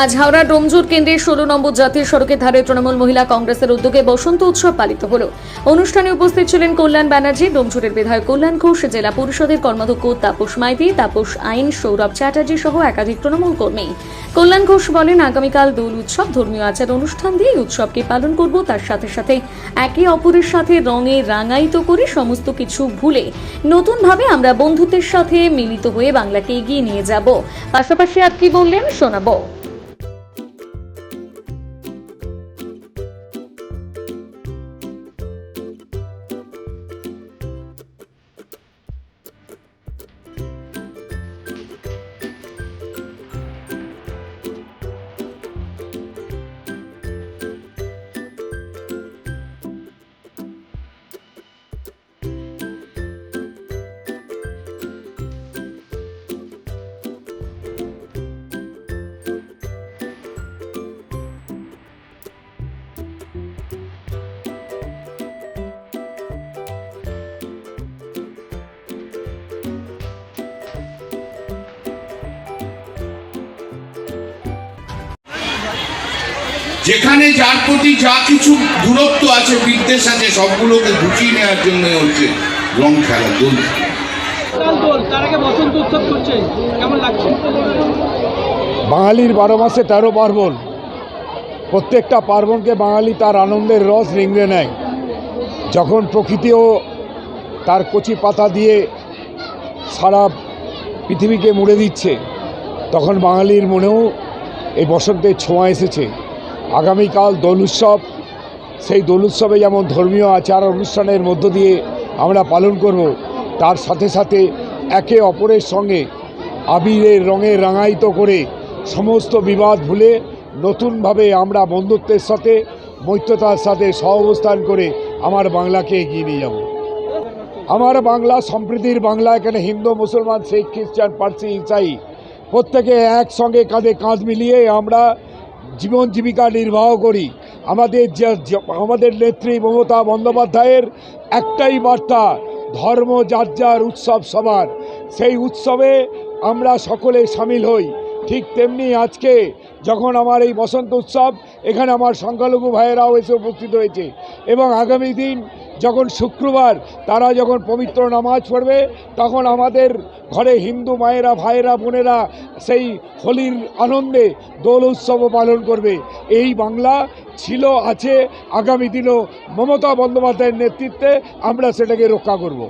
আজ হাওড়া ডোমজুর কেন্দ্রে 16 নম্বর জাতীয় সড়কের ধারে তৃণমূল মহিলা কংগ্রেসের উদ্যোগে বসন্ত উৎসব পালিত হলো। অনুষ্ঠানে উপস্থিত ছিলেন কল্যাণ ব্যানার্জি, ডোমজুরের বিধায়ক কল্যাণ ঘোষ, জেলা পরিষদের কর্মাধ্যক্ষ তাপস মাইতি, তাপস আইন, সৌরভ চ্যাটার্জি সহ একাধিক তৃণমূল কর্মী। কল্যাণ ঘোষ বলেন, আগামীকাল দোল উৎসব, ধর্মীয় আচার অনুষ্ঠান দিয়ে উৎসবকে পালন করব। তার সাথে সাথে একে অপরের সাথে রঙে রাঙায়িত করে সমস্ত কিছু ভুলে নতুনভাবে আমরা বন্ধুত্বের সাথে মিলিত হয়ে বাংলাকে এগিয়ে নিয়ে যাব। পাশাপাশি আর কি বললেন শোনাবো। যেখানে যার প্রতি যা কিছু দূরত্ব আছে, বিদ্বেষ আছে, সবগুলোকে গুছিয়ে নেওয়ার জন্য হচ্ছে রং খেলা, দোল। তার আগে বসন্ত উৎসব করছে, কেমন লাগছে? বাঙালির 12 মাসে 13 পার্বণ। প্রত্যেকটা পার্বণকে বাঙালি তার আনন্দের রস নিংড়ে নেয়। যখন প্রকৃতিও তার কচি পাতা দিয়ে সারা পৃথিবীকে মুড়ে দিচ্ছে, তখন বাঙালির মনেও এই বসন্তের ছোঁয়া এসেছে। আগামীকাল দোল উৎসব, সেই দোল উৎসবে যেমন ধর্মীয় আচার অনুষ্ঠানের মধ্য দিয়ে আমরা পালন করব, তার সাথে সাথে একে অপরের সঙ্গে আবিরের রঙে রাঙায়িত করে সমস্ত বিবাদ ভুলে নতুনভাবে আমরা বন্ধুত্বের সাথে, মৈত্রতার সাথে সহাবস্থান করে আমার বাংলাকে এগিয়ে নিয়ে যাব। আমার বাংলা সম্প্রীতির বাংলা। এখানে হিন্দু, মুসলমান, শিখ, খ্রিস্টান, পার্সি, ইসাই প্রত্যেকে একসঙ্গে কাঁধে কাঁধ মিলিয়ে আমরা জীবন জীবিকা নির্বাহ করি। আমাদের নেত্রী মমতা বন্দ্যোপাধ্যায়ের একটাই বার্তা, ধর্ম যার যার, উৎসব সবার। সেই উৎসবে আমরা সকলে সামিল হই। ঠিক তেমনি আজকে যখন আমার এই বসন্ত উৎসব, এখানে আমার সংখ্যালঘু ভাইয়েরাও এসে উপস্থিত হয়েছে এবং আগামী দিন যখন শুক্রবার তারা যখন পবিত্র নামাজ পড়বে, তখন আমাদের ঘরে হিন্দু মায়েরা, ভাইয়েরা, বোনেরা সেই হোলির আনন্দে দোল উৎসবও পালন করবে। এই বাংলা ছিল, আছে, আগামী দিনও মমতা বন্দ্যোপাধ্যায়ের নেতৃত্বে আমরা সেটাকে রক্ষা করব।